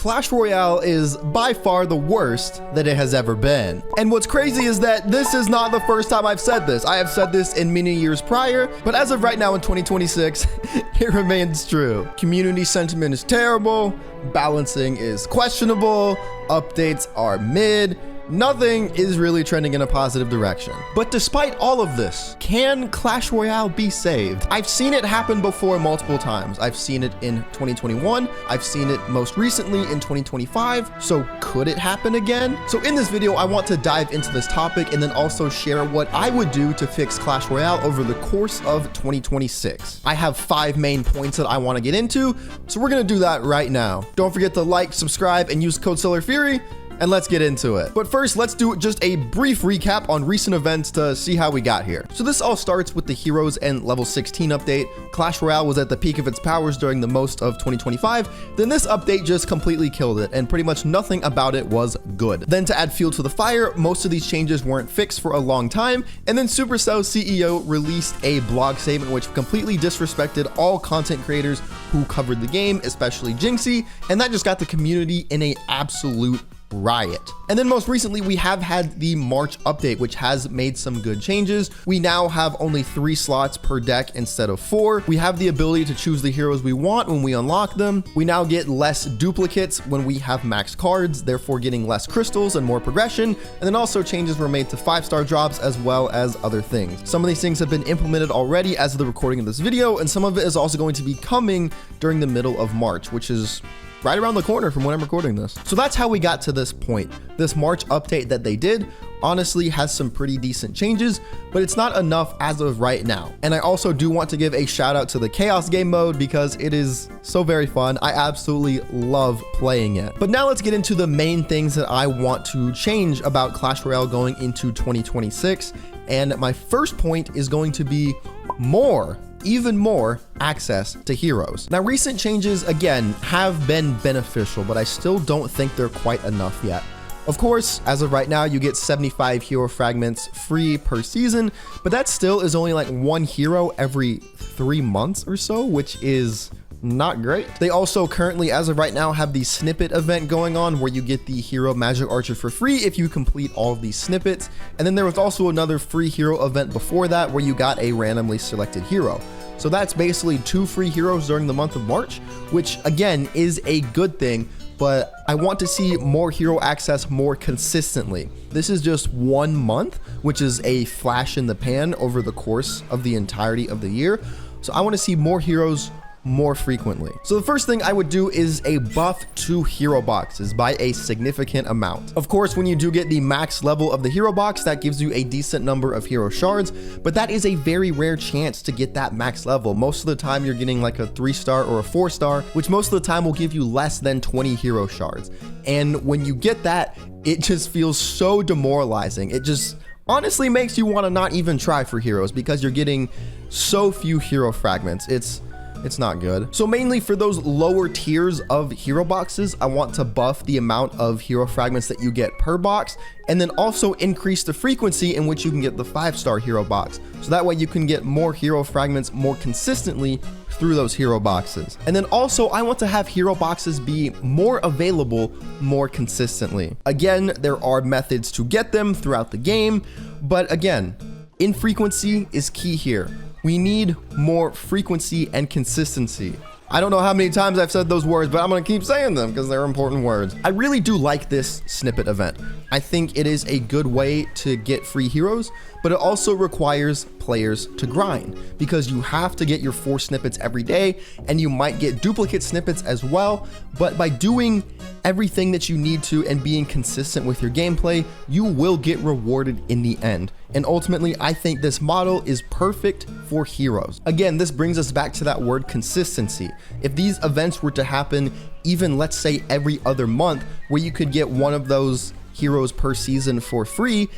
Clash Royale is by far the worst that it has ever been. And what's crazy is that this is not the first time I've said this. I have said this in many years prior, but as of right now in 2026, it remains true. Community sentiment is terrible, balancing is questionable, updates are mid, nothing is really trending in a positive direction. But despite all of this, can Clash Royale be saved? I've seen it happen before multiple times. I've seen it in 2021. I've seen it most recently in 2025. So could it happen again? So in this video, I want to dive into this topic and then also share what I would do to fix Clash Royale over the course of 2026. I have 5 main points that I want to get into, so we're going to do that right now. Don't forget to like, subscribe, and use code SolarFury. And let's get into it. But first, let's do just a brief recap on recent events to see how we got here. So this all starts with the Heroes and Level 16 update. Clash Royale was at the peak of its powers during the most of 2025. Then this update just completely killed it, and pretty much nothing about it was good. Then to add fuel to the fire, most of these changes weren't fixed for a long time, and then Supercell CEO released a blog statement which completely disrespected all content creators who covered the game, especially Jinxie, and that just got the community in an absolute riot. And then most recently, we have had the March update, which has made some good changes. We now have only 3 slots per deck instead of 4. We have the ability to choose the heroes we want when we unlock them. We now get less duplicates when we have max cards, therefore getting less crystals and more progression. And then also changes were made to 5-star drops as well as other things. Some of these things have been implemented already as of the recording of this video, and some of it is also going to be coming during the middle of March, which is right around the corner from when I'm recording this. So that's how we got to this point. This March update that they did honestly has some pretty decent changes, but it's not enough as of right now. And I also do want to give a shout out to the Chaos game mode because it is so very fun. I absolutely love playing it. But now let's get into the main things that I want to change about Clash Royale going into 2026. And my first point is going to be even more access to heroes. Now, recent changes, again, have been beneficial, but I still don't think they're quite enough yet. Of course, as of right now, you get 75 hero fragments free per season, but that still is only like 1 hero every 3 months or so, which is not great. They also currently, as of right now, have the snippet event going on where you get the hero Magic Archer for free if you complete all of these snippets. And then there was also another free hero event before that where you got a randomly selected hero. So that's basically 2 free heroes during the month of March, which again is a good thing, but I want to see more hero access more consistently. This is just 1 month, which is a flash in the pan over the course of the entirety of the year. So I want to see more heroes more frequently. So the first thing I would do is a buff to hero boxes by a significant amount. Of course, when you do get the max level of the hero box, that gives you a decent number of hero shards, but that is a very rare chance to get that max level. Most of the time you're getting like a 3-star or a 4-star, which most of the time will give you less than 20 hero shards. And when you get that, it just feels so demoralizing. It just honestly makes you want to not even try for heroes because you're getting so few hero fragments. It's not good. So mainly for those lower tiers of hero boxes, I want to buff the amount of hero fragments that you get per box, and then also increase the frequency in which you can get the 5-star hero box. So that way you can get more hero fragments more consistently through those hero boxes. And then also I want to have hero boxes be more available more consistently. Again, there are methods to get them throughout the game, but again, infrequency is key here. We need more frequency and consistency. I don't know how many times I've said those words, but I'm gonna keep saying them because they're important words. I really do like this snippet event. I think it is a good way to get free heroes, but it also requires players to grind because you have to get your 4 snippets every day and you might get duplicate snippets as well. But by doing everything that you need to and being consistent with your gameplay, you will get rewarded in the end. And ultimately, I think this model is perfect for heroes. Again, this brings us back to that word consistency. If these events were to happen even, let's say, every other month, where you could get 1 of those heroes per season for free,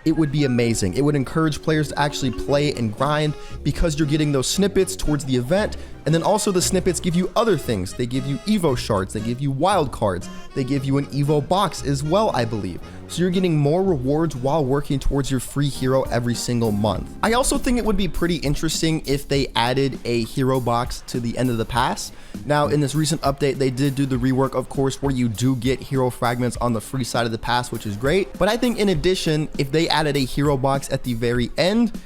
it would be amazing. It would encourage players to actually play and grind because you're getting those snippets towards the event. And then also the snippets give you other things. They give you Evo shards, they give you wild cards, they give you an Evo box as well, I believe. so you're getting more rewards while working towards your free hero every single month. I also think it would be pretty interesting if they added a hero box to the end of the pass. Now, in this recent update, they did do the rework, of course, where you do get hero fragments on the free side of the pass, which is great. But I think in addition, if they added a hero box at the very end,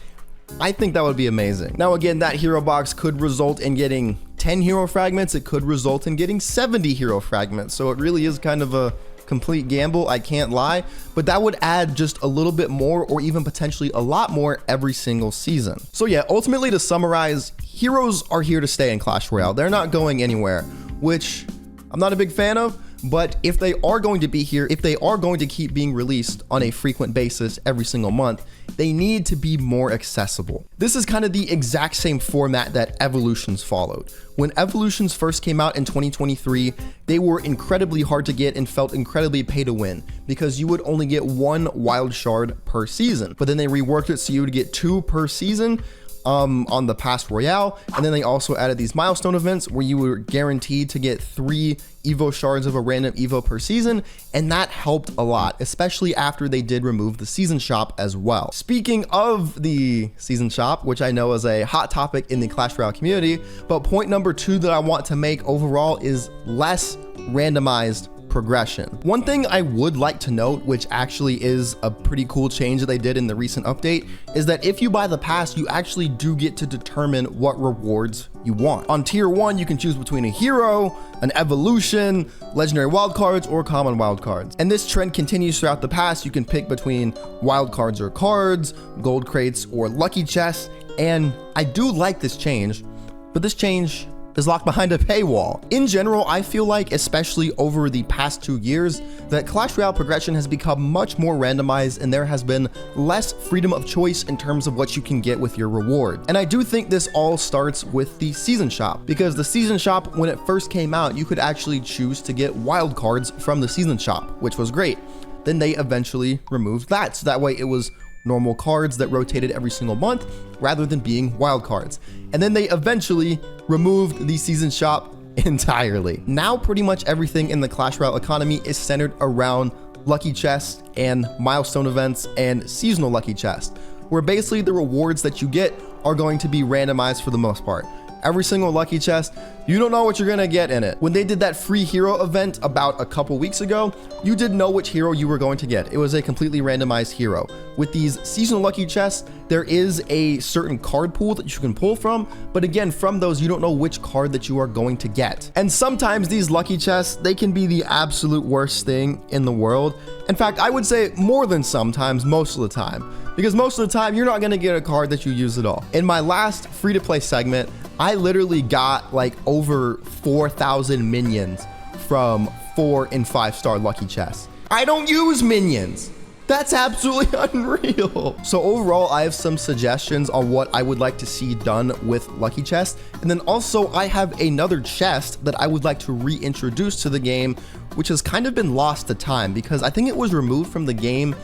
I think that would be amazing. Now, again, that hero box could result in getting 10 hero fragments. It could result in getting 70 hero fragments. So it really is kind of a complete gamble, I can't lie, but that would add just a little bit more or even potentially a lot more every single season. So yeah, ultimately, to summarize, heroes are here to stay in Clash Royale. They're not going anywhere, which I'm not a big fan of. But if they are going to be here, if they are going to keep being released on a frequent basis every single month, they need to be more accessible. This is kind of the exact same format that Evolutions followed. When Evolutions first came out in 2023, they were incredibly hard to get and felt incredibly pay to win because you would only get one wild shard per season. But then they reworked it so you would get 2 per season on the past Royale, and then they also added these milestone events where you were guaranteed to get 3 Evo shards of a random Evo per season, and that helped a lot, especially after they did remove the season shop as well. Speaking of the season shop, which I know is a hot topic in the Clash Royale community, but point number 2 that I want to make overall is less randomized progression. One thing I would like to note, which actually is a pretty cool change that they did in the recent update, is that if you buy the pass, you actually do get to determine what rewards you want. On tier 1, you can choose between a hero, an evolution, legendary wildcards, or common wildcards. And this trend continues throughout the pass. You can pick between wildcards or cards, gold crates or lucky chests. And I do like this change, but this change is locked behind a paywall. In general, I feel like, especially over the past 2 years, that Clash Royale progression has become much more randomized and there has been less freedom of choice in terms of what you can get with your reward. And I do think this all starts with the season shop, because the season shop, when it first came out, you could actually choose to get wild cards from the season shop, which was great. Then they eventually removed that, so that way it was normal cards that rotated every single month rather than being wild cards. And then they eventually removed the season shop entirely. Now pretty much everything in the Clash Royale economy is centered around lucky chests and milestone events and seasonal lucky chests, where basically the rewards that you get are going to be randomized for the most part. Every single lucky chest, you don't know what you're gonna get in it. When they did that free hero event about a couple weeks ago, you didn't know which hero you were going to get. It was a completely randomized hero. With these seasonal lucky chests, there is a certain card pool that you can pull from, but again, from those, you don't know which card that you are going to get. And sometimes these lucky chests, they can be the absolute worst thing in the world. In fact, I would say more than sometimes, most of the time, because most of the time, you're not gonna get a card that you use at all. In my last free-to-play segment, I literally got like over 4,000 minions from 4 and 5-star lucky chests. I don't use minions. That's absolutely unreal. So overall, I have some suggestions on what I would like to see done with lucky chests. And then also I have another chest that I would like to reintroduce to the game, which has kind of been lost to time because I think it was removed from the game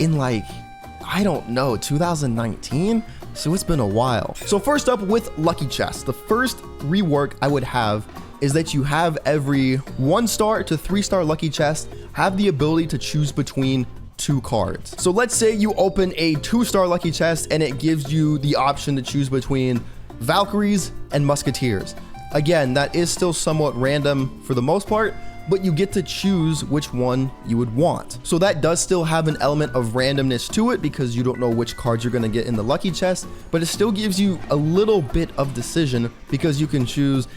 in like, I don't know, 2019? So it's been a while. So first up with lucky chests, the first rework I would have is that you have every 1-star to 3-star lucky chest have the ability to choose between 2 cards. So let's say you open a 2-star lucky chest and it gives you the option to choose between Valkyries and Musketeers. Again, that is still somewhat random for the most part, but you get to choose which one you would want. So that does still have an element of randomness to it because you don't know which cards you're gonna get in the lucky chest, but it still gives you a little bit of decision because you can choose,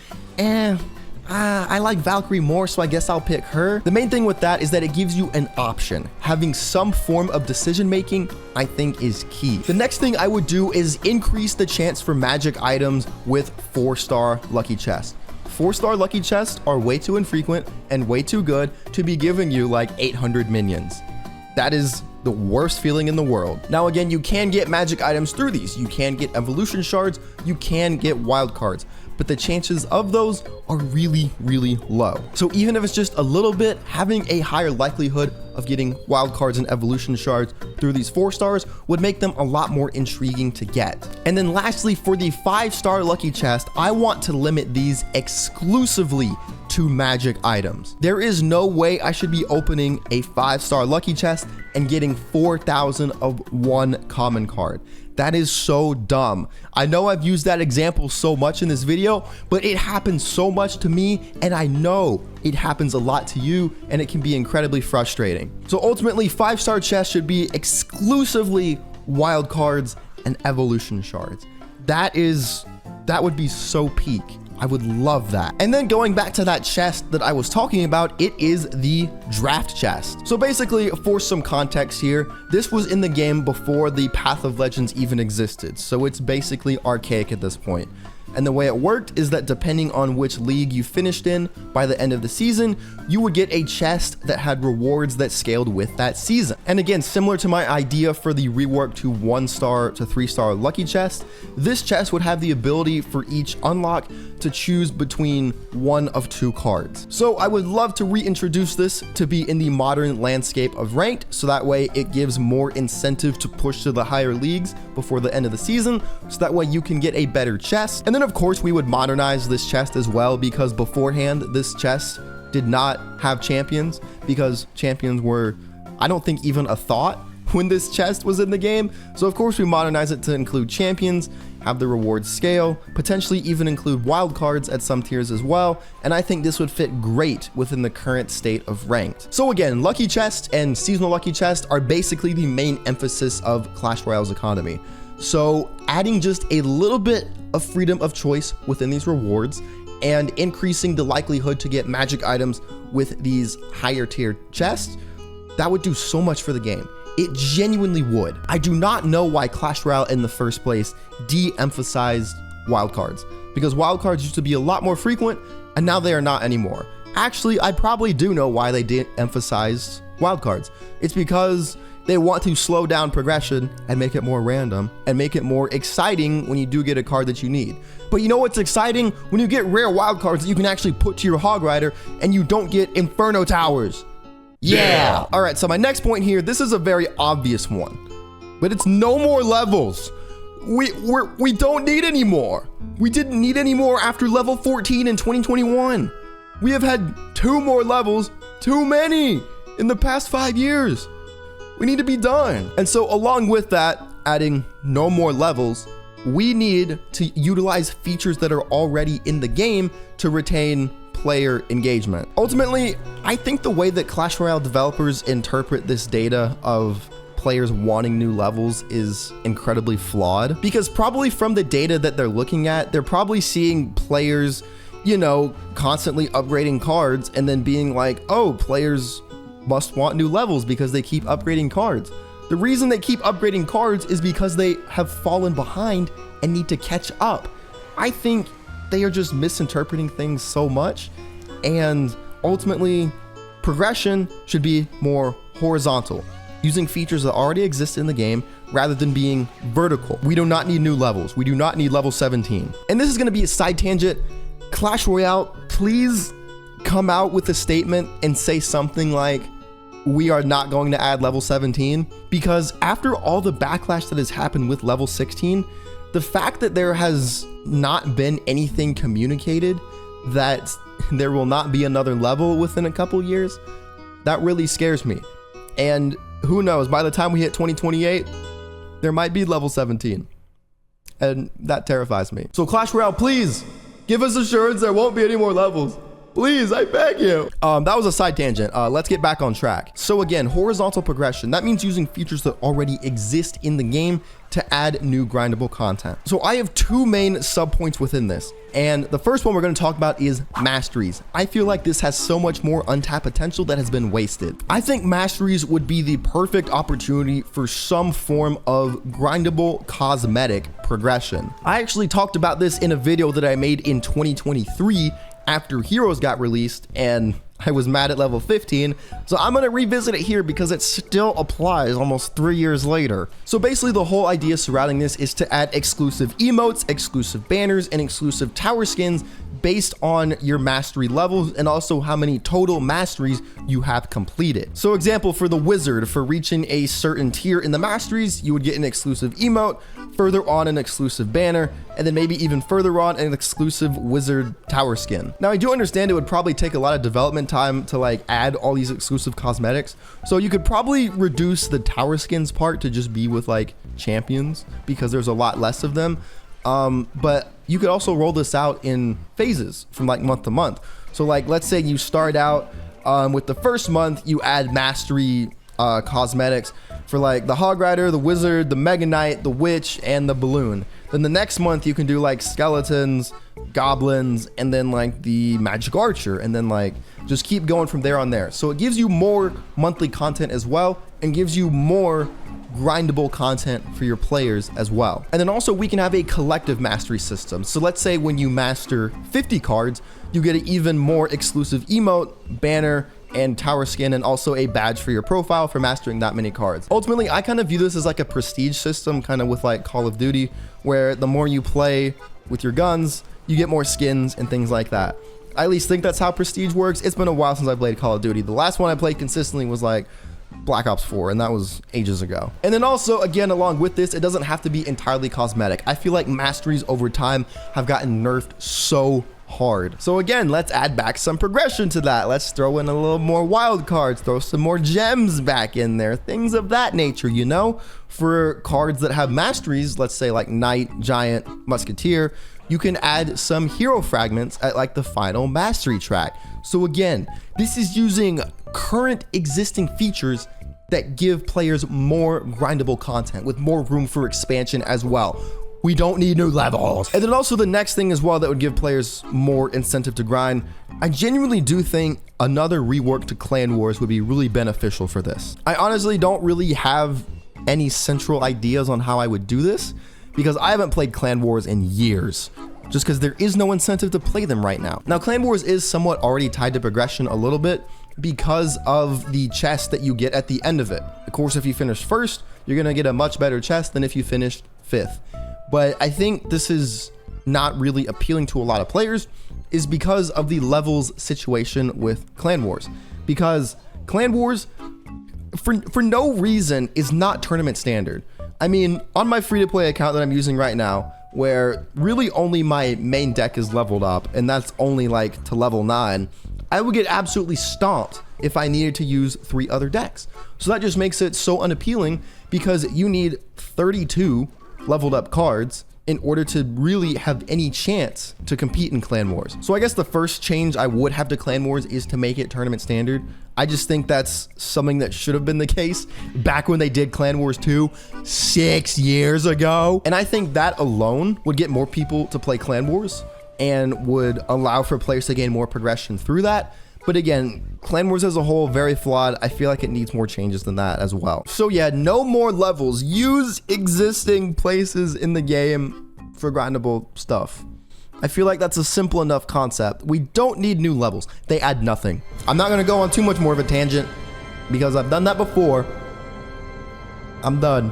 I like Valkyrie more, so I guess I'll pick her. The main thing with that is that it gives you an option. Having some form of decision making, I think, is key. The next thing I would do is increase the chance for magic items with 4-star lucky chests. 4-star lucky chests are way too infrequent and way too good to be giving you like 800 minions. That is the worst feeling in the world. Now again, you can get magic items through these. You can get evolution shards, you can get wild cards, but the chances of those are really, really low. So even if it's just a little bit, having a higher likelihood of getting wild cards and evolution shards through these 4-stars would make them a lot more intriguing to get. And then lastly, for the 5-star lucky chest, I want to limit these exclusively to magic items. There is no way I should be opening a 5-star lucky chest and getting 4,000 of one common card. That is so dumb. I know I've used that example so much in this video, but it happens so much to me, and I know it happens a lot to you, and it can be incredibly frustrating. So ultimately, 5-star chests should be exclusively wild cards and evolution shards. That would be so peak. I would love that. And then going back to that chest that I was talking about, it is the draft chest. So basically, for some context here, this was in the game before the Path of Legends even existed. So it's basically archaic at this point. And the way it worked is that depending on which league you finished in by the end of the season, you would get a chest that had rewards that scaled with that season. And again, similar to my idea for the rework to 1-star to 3-star lucky chest, this chest would have the ability for each unlock to choose between one of 2 cards. So I would love to reintroduce this to be in the modern landscape of ranked, so that way it gives more incentive to push to the higher leagues before the end of the season, so that way you can get a better chest. And then of course we would modernize this chest as well, because beforehand this chest did not have champions, because champions were, I don't think, even a thought when this chest was in the game. So of course we modernize it to include champions, have the rewards scale, potentially even include wild cards at some tiers as well, and I think this would fit great within the current state of ranked. So again, lucky chest and seasonal lucky chest are basically the main emphasis of Clash Royale's economy. So adding just a little bit of freedom of choice within these rewards and increasing the likelihood to get magic items with these higher tier chests, that would do so much for the game. It genuinely would. I do not know why Clash Royale in the first place de-emphasized wildcards, because wildcards used to be a lot more frequent and now they are not anymore. Actually, I probably do know why they de-emphasized wildcards. It's because they want to slow down progression and make it more random and make it more exciting when you do get a card that you need. But you know what's exciting? When you get rare wildcards that you can actually put to your Hog Rider and you don't get Inferno Towers. Yeah. All right, so my next point here, this is a very obvious one, but it's no more levels. We don't need any more. We didn't need any more after level 14 in 2021. We have had 2 more levels, too many, in the past 5 years. We need to be done. And so along with that, adding no more levels, we need to utilize features that are already in the game to retain player engagement. Ultimately, I think the way that Clash Royale developers interpret this data of players wanting new levels is incredibly flawed, because probably from the data that they're looking at, they're probably seeing players, you know, constantly upgrading cards and then being like, oh, players must want new levels because they keep upgrading cards. The reason they keep upgrading cards is because they have fallen behind and need to catch up. I think they are just misinterpreting things so much, and ultimately progression should be more horizontal, using features that already exist in the game rather than being vertical. We do not need new levels. We do not need level 17. And this is going to be a side tangent. Clash Royale, please come out with a statement and say something like, we are not going to add level 17, because after all the backlash that has happened with level 16, the fact that there has not been anything communicated that there will not be another level within a couple years, that really scares me. And who knows, by the time we hit 2028, there might be level 17. And that terrifies me. So Clash Royale, please give us assurance there won't be any more levels. Please, I beg you. That was a side tangent. Let's get back on track. So again, horizontal progression. That means using features that already exist in the game to add new grindable content. So I have 2 main subpoints within this. And the first one we're going to talk about is masteries. I feel like this has so much more untapped potential that has been wasted. I think masteries would be the perfect opportunity for some form of grindable cosmetic progression. I actually talked about this in a video that I made in 2023 after Heroes got released, and I was mad at level 15, so I'm gonna revisit it here because it still applies almost 3 years later. So basically the whole idea surrounding this is to add exclusive emotes, exclusive banners, and exclusive tower skins based on your mastery levels and also how many total masteries you have completed. So example, for the wizard, for reaching a certain tier in the masteries, you would get an exclusive emote, further on an exclusive banner, and then maybe even further on an exclusive wizard tower skin. Now I do understand it would probably take a lot of development time to like add all these exclusive cosmetics, so you could probably reduce the tower skins part to just be with like champions because there's a lot less of them. But you could also roll this out in phases from like month to month. So like, let's say you start out with the first month, you add mastery cosmetics for like the Hog Rider, the Wizard, the Mega Knight, the Witch, and the Balloon. Then the next month you can do like skeletons, goblins, and then like the Magic Archer, and then like just keep going from there on there. So it gives you more monthly content as well, and gives you more grindable content for your players as well. And then also we can have a collective mastery system. So let's say when you master 50 cards, you get an even more exclusive emote, banner, and tower skin, and also a badge for your profile for mastering that many cards. Ultimately, I kind of view this as like a prestige system, kind of with like Call of Duty, where the more you play with your guns, you get more skins and things like that. I at least think that's how prestige works. It's been a while since I played Call of Duty. The last one I played consistently was like Black Ops 4, and that was ages ago. And then also, again, along with this, it doesn't have to be entirely cosmetic. I feel like masteries over time have gotten nerfed so hard. So again, let's add back some progression to that. Let's throw in a little more wild cards, throw some more gems back in there, things of that nature, you know? For cards that have masteries, let's say like Knight, Giant, Musketeer, you can add some hero fragments at like the final mastery track. So again, this is using current existing features that give players more grindable content with more room for expansion as well. We don't need new levels. And then also the next thing as well that would give players more incentive to grind, I genuinely do think another rework to Clan Wars would be really beneficial for this. I honestly don't really have any central ideas on how I would do this because I haven't played Clan Wars in years, just because there is no incentive to play them right now. Now, Clan Wars is somewhat already tied to progression a little bit because of the chest that you get at the end of it. Of course, if you finish first, you're gonna get a much better chest than if you finished fifth. But I think this is not really appealing to a lot of players is because of the levels situation with Clan Wars. Because Clan Wars, for no reason, is not tournament standard. I mean, on my free-to-play account that I'm using right now, where really only my main deck is leveled up, and that's only like to level 9, I would get absolutely stomped if I needed to use 3 other decks. So that just makes it so unappealing because you need 32 leveled up cards in order to really have any chance to compete in Clan Wars. So I guess the first change I would have to Clan Wars is to make it tournament standard. I just think that's something that should have been the case back when they did Clan Wars 2 6 years ago. And I think that alone would get more people to play Clan Wars and would allow for players to gain more progression through that. But again, Clan Wars as a whole, very flawed. I feel like it needs more changes than that as well. So yeah, no more levels. Use existing places in the game for grindable stuff. I feel like that's a simple enough concept. We don't need new levels. They add nothing. I'm not gonna go on too much more of a tangent because I've done that before. I'm done.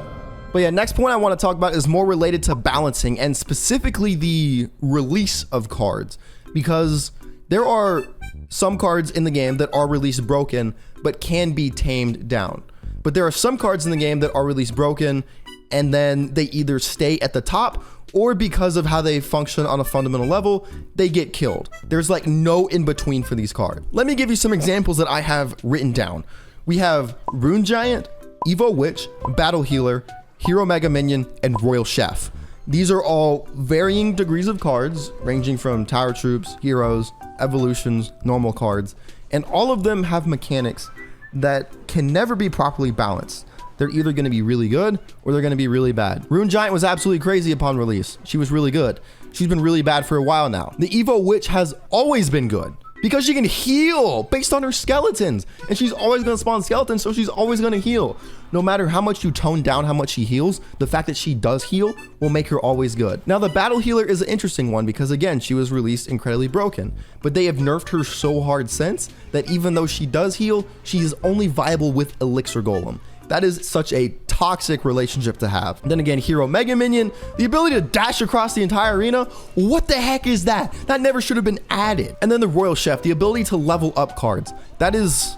But yeah, next point I want to talk about is more related to balancing and specifically the release of cards, because there are some cards in the game that are released broken but can be tamed down. But there are some cards in the game that are released broken and then they either stay at the top or because of how they function on a fundamental level, they get killed. There's like no in between for these cards. Let me give you some examples that I have written down. We have Rune Giant, Evo Witch, Battle Healer, Hero Mega Minion, and Royal Chef. These are all varying degrees of cards, ranging from Tower Troops, Heroes, Evolutions, normal cards, and all of them have mechanics that can never be properly balanced. They're either going to be really good or they're going to be really bad. Rune Giant was absolutely crazy upon release. She was really good. She's been really bad for a while now. The Evo Witch has always been good because she can heal based on her skeletons, and she's always going to spawn skeletons, so she's always going to heal. No matter how much you tone down how much she heals, the fact that she does heal will make her always good. Now, the Battle Healer is an interesting one because, again, she was released incredibly broken, but they have nerfed her so hard since that even though she does heal, she is only viable with Elixir Golem. That is such a toxic relationship to have. Then again, Hero Mega Minion, the ability to dash across the entire arena. What the heck is that? That never should have been added. And then the Royal Chef, the ability to level up cards. That is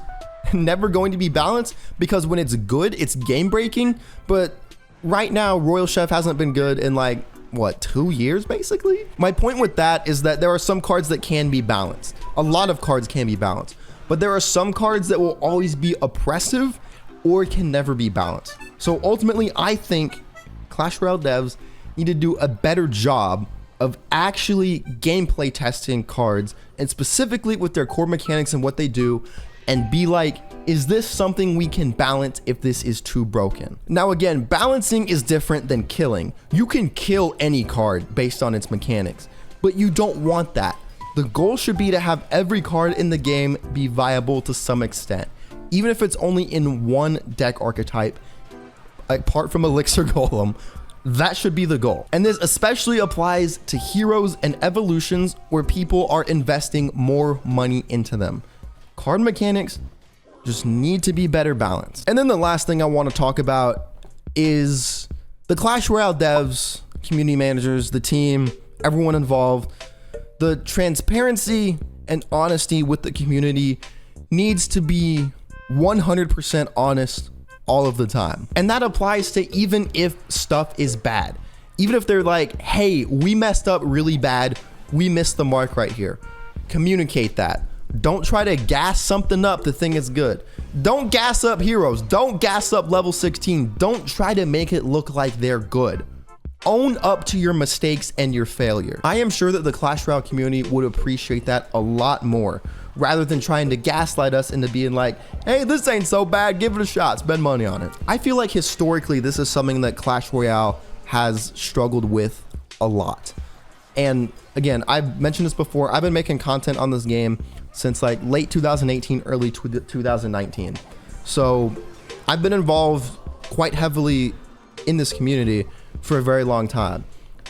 never going to be balanced because when it's good, it's game breaking. But right now, Royal Chef hasn't been good in like what, 2 years basically? My point with that is that there are some cards that can be balanced. A lot of cards can be balanced, but there are some cards that will always be oppressive or can never be balanced. So ultimately, I think Clash Royale devs need to do a better job of actually gameplay testing cards, and specifically with their core mechanics and what they do, and be like, is this something we can balance if this is too broken? Now again, balancing is different than killing. You can kill any card based on its mechanics, but you don't want that. The goal should be to have every card in the game be viable to some extent, even if it's only in one deck archetype, apart from Elixir Golem. That should be the goal. And this especially applies to heroes and evolutions where people are investing more money into them. Card mechanics just need to be better balanced. And then the last thing I want to talk about is the Clash Royale devs, community managers, the team, everyone involved. The transparency and honesty with the community needs to be 100% honest all of the time. And that applies to even if stuff is bad. Even if they're like, hey, we messed up really bad, we missed the mark right here. Communicate that. Don't try to gas something up to think it's good. Don't gas up heroes. Don't gas up level 16. Don't try to make it look like they're good. Own up to your mistakes and your failure. I am sure that the Clash Royale community would appreciate that a lot more, rather than trying to gaslight us into being like, hey, this ain't so bad, give it a shot, spend money on it. I feel like historically, this is something that Clash Royale has struggled with a lot. And again, I've mentioned this before, I've been making content on this game since like late 2018, early 2019. So I've been involved quite heavily in this community for a very long time.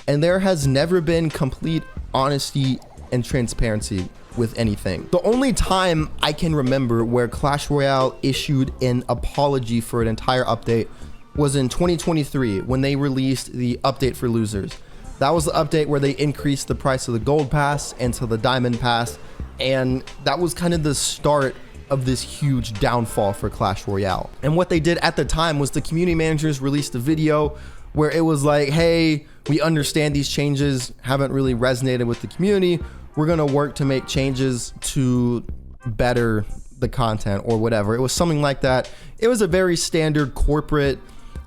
And there has never been complete honesty and transparency with anything. The only time I can remember where Clash Royale issued an apology for an entire update was in 2023 when they released the update for losers. That was the update where they increased the price of the gold pass and to the diamond pass, and that was kind of the start of this huge downfall for Clash Royale. And what they did at the time was the community managers released a video where it was like, hey, we understand these changes haven't really resonated with the community. We're gonna work to make changes to better the content or whatever. It was something like that. It was a very standard corporate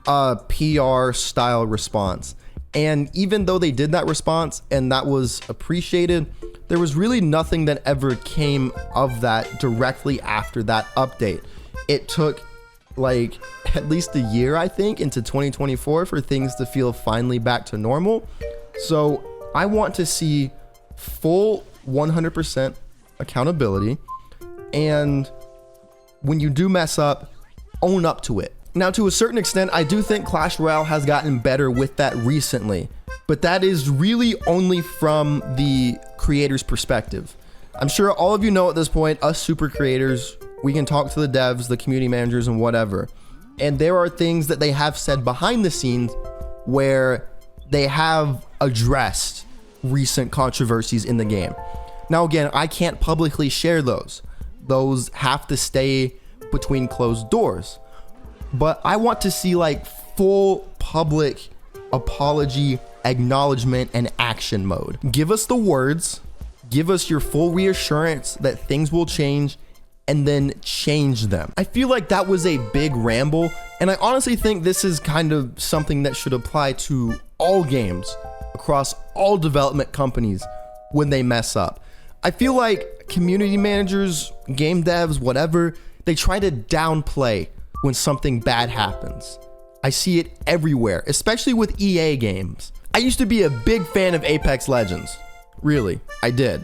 PR style response. And even though they did that response and that was appreciated, there was really nothing that ever came of that directly after that update. It took like at least a year, I think, into 2024 for things to feel finally back to normal. So I want to see full 100% accountability, and when you do mess up, own up to it. Now, to a certain extent, I do think Clash Royale has gotten better with that recently, but that is really only from the creator's perspective. I'm sure all of you know at this point, us super creators, we can talk to the devs, the community managers, and whatever. And there are things that they have said behind the scenes where they have addressed recent controversies in the game. Now, again, I can't publicly share those. Those have to stay between closed doors. But I want to see like full public apology, acknowledgement, and action mode. Give us the words, give us your full reassurance that things will change, and then change them. I feel like that was a big ramble, and I honestly think this is kind of something that should apply to all games across all development companies when they mess up. I feel like community managers, game devs, whatever, they try to downplay when something bad happens. I see it everywhere, especially with EA games. I used to be a big fan of Apex Legends. Really, I did.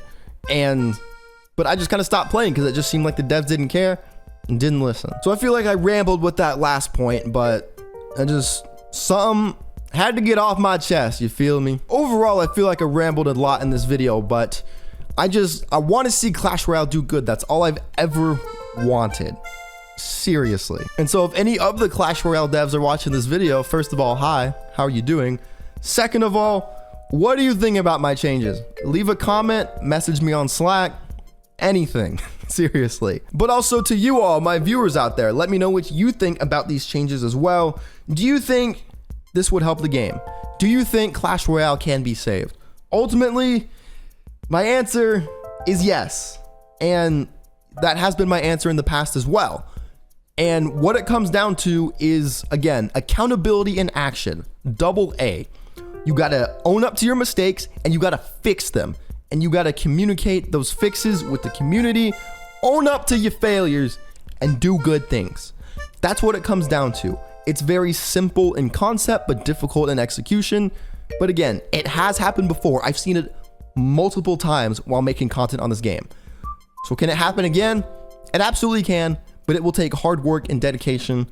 But I just kind of stopped playing because it just seemed like the devs didn't care and didn't listen. So I feel like I rambled with that last point, but something had to get off my chest, you feel me? Overall, I feel like I rambled a lot in this video, but I want to see Clash Royale do good. That's all I've ever wanted. Seriously. And so if any of the Clash Royale devs are watching this video, first of all, hi, how are you doing? Second of all, what do you think about my changes? Leave a comment, message me on Slack, anything. Seriously. But also to you all, my viewers out there, let me know what you think about these changes as well. Do you think this would help the game? Do you think Clash Royale can be saved? Ultimately, my answer is yes. And that has been my answer in the past as well. And what it comes down to is, again, accountability in action. Double A. You gotta own up to your mistakes and you gotta fix them. And you gotta communicate those fixes with the community, own up to your failures, and do good things. That's what it comes down to. It's very simple in concept, but difficult in execution. But again, it has happened before. I've seen it multiple times while making content on this game. So can it happen again? It absolutely can, but it will take hard work and dedication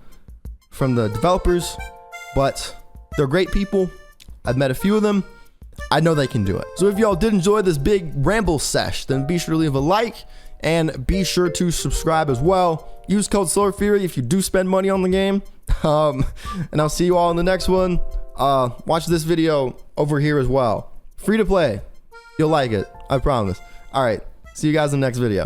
from the developers, but they're great people. I've met a few of them. I know they can do it. So if y'all did enjoy this big ramble sesh, then be sure to leave a like and be sure to subscribe as well. Use code SolarFury if you do spend money on the game. And I'll see you all in the next one. Watch this video over here as well. Free to play. You'll like it. I promise. All right. See you guys in the next video.